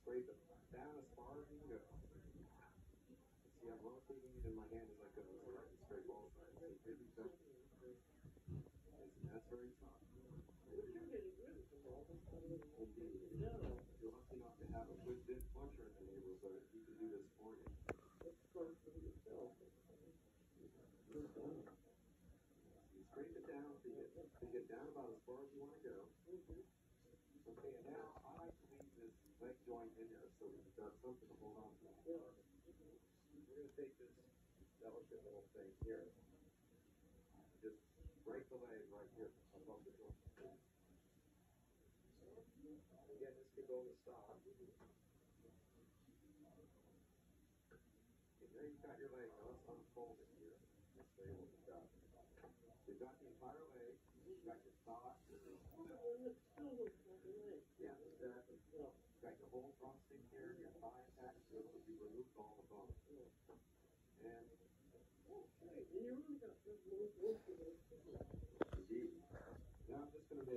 scrape it down as far as you can go. See, I'm rotating it in my hand as I go, so I can scrape all sides. See, maybe that, that's very tough. Indeed. You're lucky enough to have a good butcher in the neighborhood. He can do this for you. You scrape it down to get down about as far as you want to go. Okay, and now I like to leave this leg joint in there so that you've got something to hold on to. We're going to take this delicate little thing here. Just break the leg right here above the joint. Again, this could go in the stock. Okay, there you've got your leg. Now let's unfold it here. Let's show you what we've got. So you've got the entire leg. You've got your thigh. Yeah, exactly. You've got your whole drumstick here, your thigh attached to it, but you removed all the bone. And indeed. Now I'm just going to make